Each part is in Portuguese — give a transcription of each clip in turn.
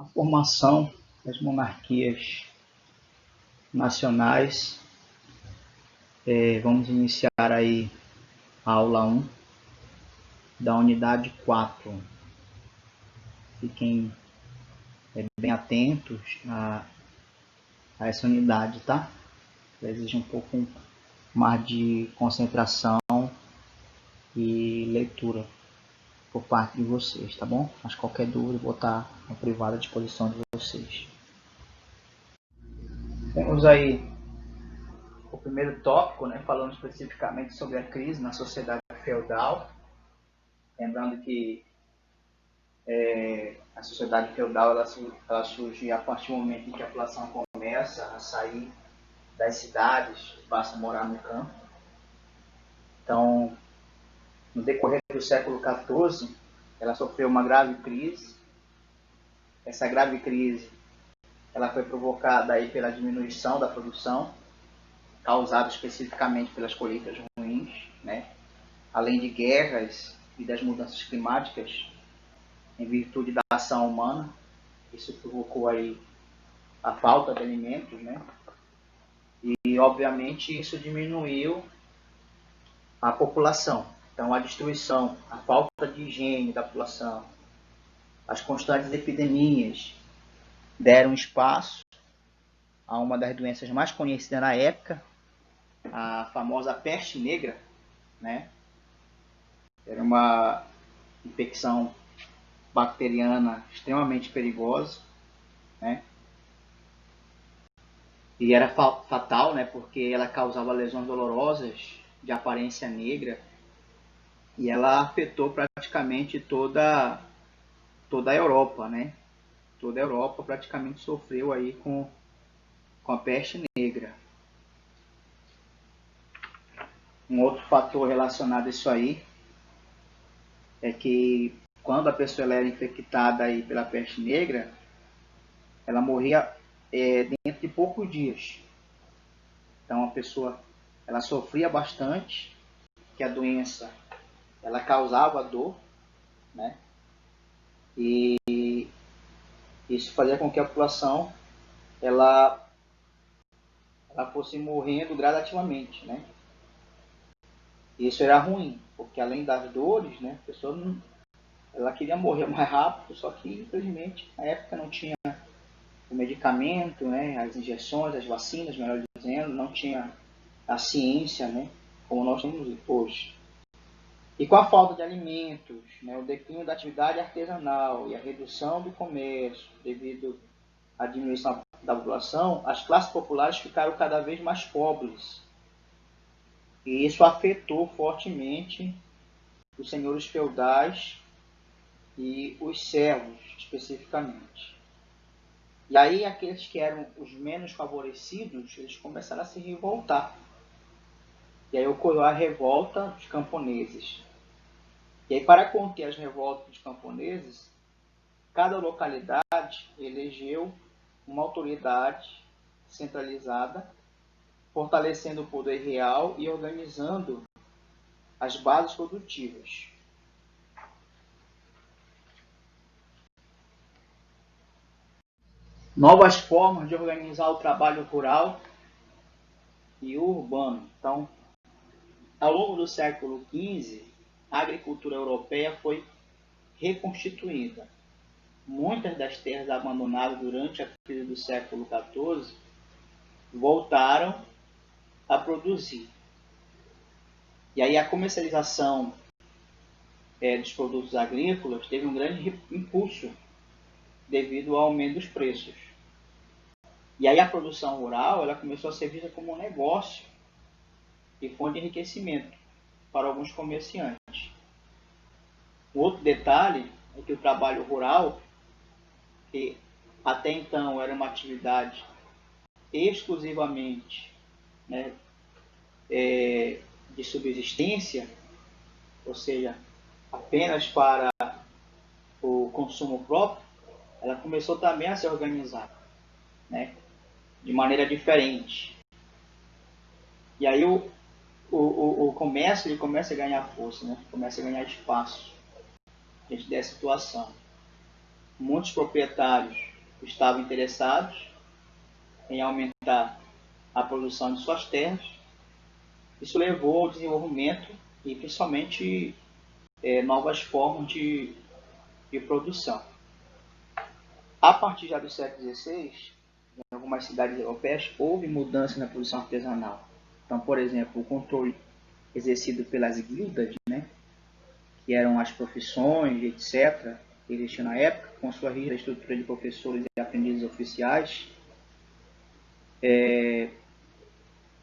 a formação das monarquias nacionais. Vamos iniciar aí a aula 1 da unidade 4. Fiquem bem atentos a essa unidade, tá? Exige um pouco mais de concentração e leitura por parte de vocês, tá bom? Mas qualquer dúvida, vou estar no privado à disposição de vocês. Temos aí o primeiro tópico, né, falando especificamente sobre a crise na sociedade feudal. Lembrando que a sociedade feudal ela surge a partir do momento em que a população começa a sair das cidades e passa a morar no campo. Então, no decorrer do século XIV, ela sofreu uma grave crise. Essa grave crise ela foi provocada aí pela diminuição da produção, causada especificamente pelas colheitas ruins, né? Além de guerras e das mudanças climáticas, em virtude da ação humana. Isso provocou aí a falta de alimentos, né? E, obviamente, isso diminuiu a população. Então, a destruição, a falta de higiene da população, as constantes epidemias deram espaço a uma das doenças mais conhecidas na época, a famosa peste negra, né? Era uma infecção bacteriana extremamente perigosa, né? E era fatal, né? Porque ela causava lesões dolorosas de aparência negra e ela afetou praticamente toda a Europa, né? Toda a Europa praticamente sofreu aí com a peste negra. Um outro fator relacionado a isso aí é que quando a pessoa era infectada aí pela peste negra, ela morria dentro de poucos dias. Então a pessoa ela sofria bastante, que a doença ela causava dor, né? E isso fazia com que a população ela fosse morrendo gradativamente, né? Isso era ruim, porque além das dores, né, a pessoa ela queria morrer mais rápido, só que infelizmente na época não tinha o medicamento, né, as injeções, as vacinas, melhor dizendo, não tinha a ciência, né, como nós temos hoje. E com a falta de alimentos, né, o declínio da atividade artesanal e a redução do comércio devido à diminuição da população, as classes populares ficaram cada vez mais pobres. E isso afetou fortemente os senhores feudais e os servos, especificamente. E aí aqueles que eram os menos favorecidos, eles começaram a se revoltar. E aí ocorreu a revolta dos camponeses. E aí, para conter as revoltas dos camponeses, cada localidade elegeu uma autoridade centralizada, fortalecendo o poder real e organizando as bases produtivas. Novas formas de organizar o trabalho rural e urbano. Então, ao longo do século XV, a agricultura europeia foi reconstituída. Muitas das terras abandonadas durante a crise do século XIV voltaram a produzir. E aí a comercialização dos produtos agrícolas teve um grande impulso devido ao aumento dos preços. E aí a produção rural ela começou a ser vista como um negócio e fonte de enriquecimento para alguns comerciantes. Um outro detalhe é que o trabalho rural, que até então era uma atividade exclusivamente, né, de subsistência, ou seja, apenas para o consumo próprio, ela começou também a se organizar, né, de maneira diferente. E aí o comércio ele começa a ganhar força, né, começa a ganhar espaço diante dessa situação. Muitos proprietários estavam interessados em aumentar a produção de suas terras. Isso levou ao desenvolvimento e principalmente novas formas de produção. A partir já do século XVI, em algumas cidades europeias, houve mudança na produção artesanal. Então, por exemplo, o controle exercido pelas guildas, né, que eram as profissões, etc., que existiam na época, com sua rígida estrutura de professores e aprendizes oficiais,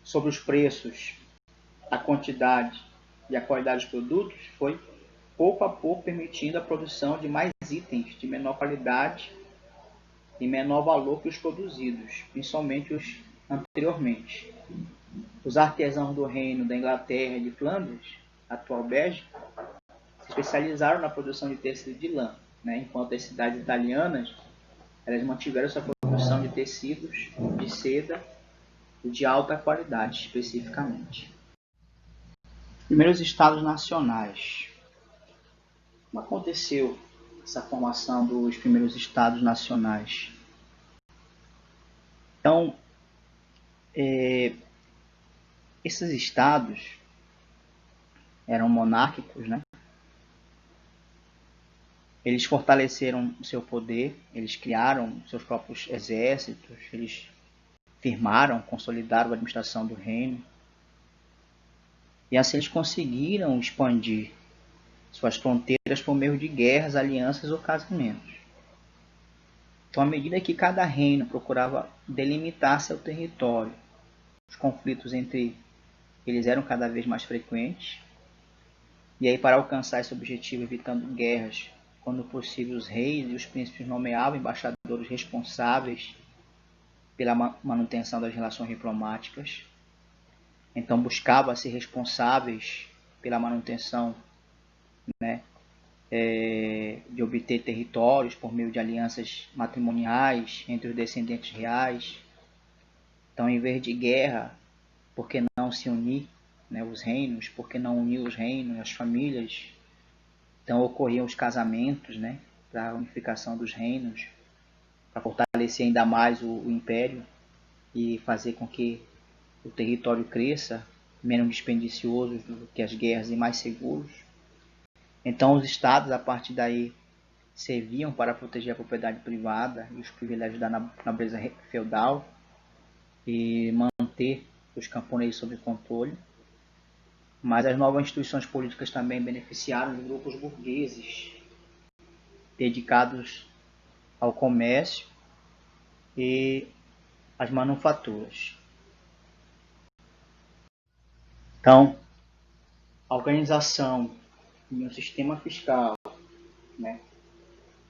sobre os preços, a quantidade e a qualidade dos produtos, foi pouco a pouco permitindo a produção de mais itens de menor qualidade e menor valor que os produzidos, principalmente os anteriormente. Os artesãos do reino da Inglaterra e de Flandres, atual Bélgica, se especializaram na produção de tecido de lã, né? Enquanto as cidades italianas elas mantiveram sua produção de tecidos de seda e de alta qualidade, especificamente. Primeiros estados nacionais. Como aconteceu essa formação dos primeiros estados nacionais? Então, esses estados eram monárquicos, né? Eles fortaleceram o seu poder, eles criaram seus próprios exércitos, eles firmaram, consolidaram a administração do reino. E assim eles conseguiram expandir suas fronteiras por meio de guerras, alianças ou casamentos. Então, à medida que cada reino procurava delimitar seu território, os conflitos entre eles eram cada vez mais frequentes. E aí, para alcançar esse objetivo, evitando guerras, quando possível, os reis e os príncipes nomeavam embaixadores responsáveis pela manutenção das relações diplomáticas. Então, buscava-se responsáveis pela manutenção, né, de obter territórios por meio de alianças matrimoniais entre os descendentes reais. Então, em vez de guerra, por que não se unir, né, os reinos? Por que não unir os reinos, as famílias? Então, ocorriam os casamentos, né, para a unificação dos reinos, para fortalecer ainda mais o império e fazer com que o território cresça, menos dispendicioso do que as guerras e mais seguros. Então, os estados, a partir daí, serviam para proteger a propriedade privada e os privilégios da nobreza feudal e manter os camponeses sob controle. Mas as novas instituições políticas também beneficiaram os grupos burgueses dedicados ao comércio e às manufaturas. Então, a organização de um sistema fiscal, né,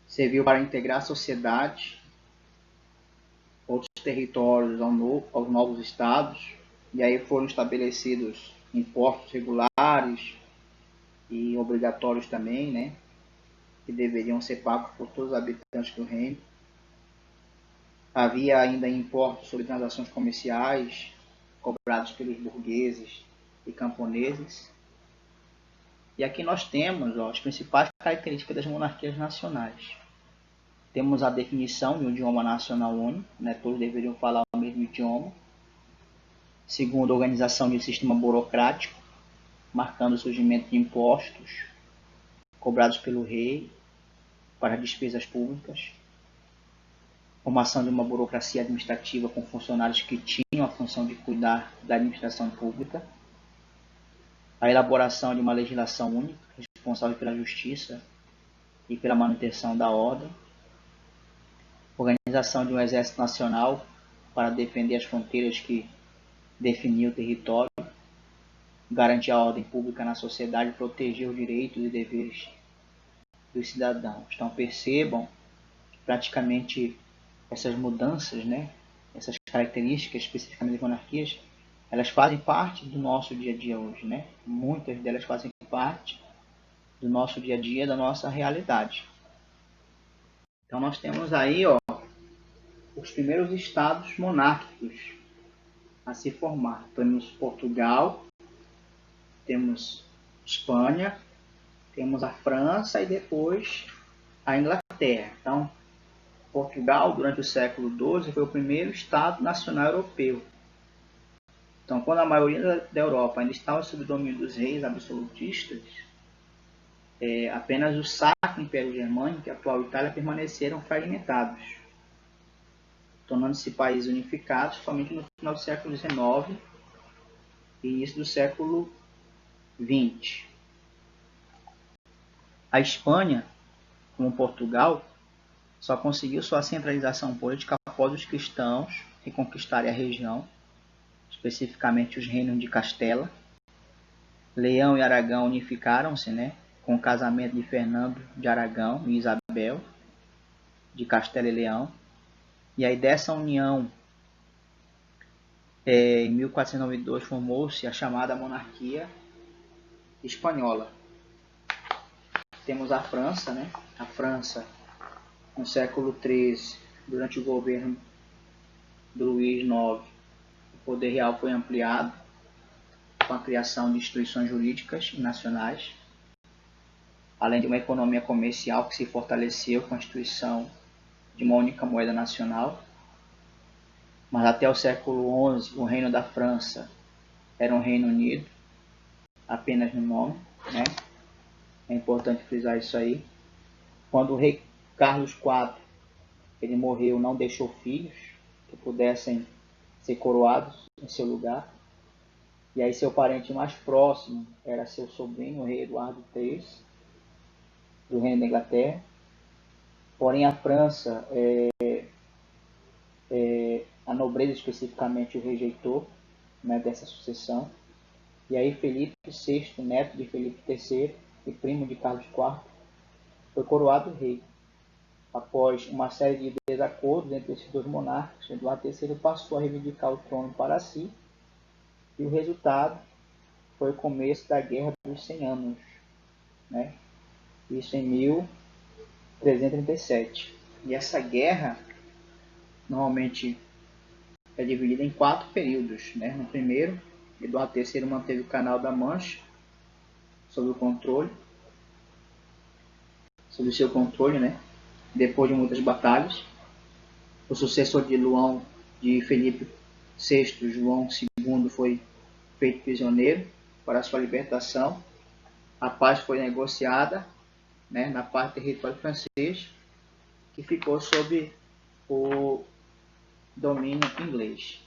serviu para integrar a sociedade, outros territórios aos novos estados, e aí foram estabelecidos impostos regulares e obrigatórios também, né, que deveriam ser pagos por todos os habitantes do reino. Havia ainda impostos sobre transações comerciais cobrados pelos burgueses e camponeses. E aqui nós temos as principais características das monarquias nacionais. Temos a definição de um idioma nacional único, né? Todos deveriam falar o mesmo idioma. Segundo, a organização de um sistema burocrático, marcando o surgimento de impostos cobrados pelo rei para despesas públicas. Formação de uma burocracia administrativa com funcionários que tinham a função de cuidar da administração pública. A elaboração de uma legislação única, responsável pela justiça e pela manutenção da ordem. Organização de um exército nacional para defender as fronteiras que definiam o território. Garantir a ordem pública na sociedade e proteger os direitos e deveres dos cidadãos. Então percebam que praticamente essas mudanças, né, essas características especificamente das monarquias, elas fazem parte do nosso dia a dia hoje, né? Muitas delas fazem parte do nosso dia a dia, da nossa realidade. Então nós temos aí, os primeiros estados monárquicos a se formar. Temos Portugal, temos Espanha, temos a França e depois a Inglaterra. Então, Portugal, durante o século XII, foi o primeiro Estado nacional europeu. Então, quando a maioria da Europa ainda estava sob o domínio dos reis absolutistas, apenas o Sacro Império Germânico e a atual Itália permaneceram fragmentados, tornando-se países unificados somente no final do século XIX e início do século XX. A Espanha, como Portugal, só conseguiu sua centralização política após os cristãos reconquistarem a região, especificamente os reinos de Castela. Leão e Aragão unificaram-se, com o casamento de Fernando de Aragão e Isabel de Castela e Leão. E aí dessa união, em 1492, formou-se a chamada monarquia espanhola. Temos a França, A França, no século XIII, durante o governo do Luís IX, o poder real foi ampliado com a criação de instituições jurídicas nacionais, além de uma economia comercial que se fortaleceu com a instituição de uma única moeda nacional. Mas até o século XI, o Reino da França era um Reino Unido, apenas no nome, É importante frisar isso aí. Quando o rei Carlos IV ele morreu, não deixou filhos que pudessem ser coroados em seu lugar. E aí seu parente mais próximo era seu sobrinho, o rei Eduardo III, do Reino da Inglaterra. Porém, a França, a nobreza especificamente, o rejeitou dessa sucessão. E aí Felipe VI, neto de Felipe III e primo de Carlos IV, foi coroado rei. Após uma série de desacordos entre esses dois monarcas, Eduardo III passou a reivindicar o trono para si, e o resultado foi o começo da Guerra dos 100 Anos, Isso em 1337. E essa guerra normalmente é dividida em 4 períodos, No primeiro, Eduardo III manteve o Canal da Mancha sob o seu controle, Depois de muitas batalhas, o sucessor de Felipe VI, João II, foi feito prisioneiro para sua libertação. A paz foi negociada, na parte do território francês, que ficou sob o domínio inglês.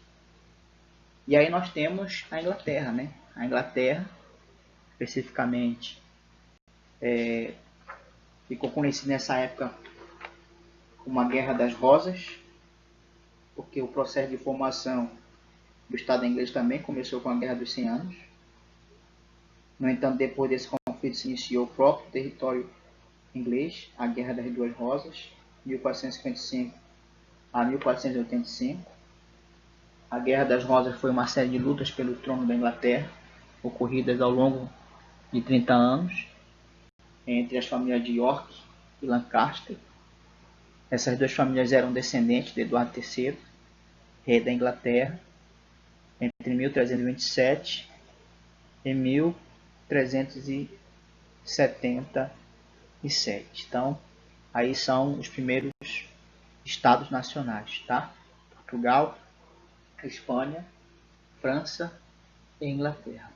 E aí nós temos a Inglaterra, A Inglaterra, especificamente, ficou conhecida nessa época como a Guerra das Rosas, porque o processo de formação do Estado inglês também começou com a Guerra dos 100 Anos. No entanto, depois desse conflito se iniciou o próprio território inglês, a Guerra das Duas Rosas, 1455 a 1485. A Guerra das Rosas foi uma série de lutas pelo trono da Inglaterra, ocorridas ao longo de 30 anos, entre as famílias de York e Lancaster. Essas duas famílias eram descendentes de Eduardo III, rei da Inglaterra, entre 1327 e 1377. Então, aí são os primeiros estados nacionais, Portugal, Espanha, França e Inglaterra.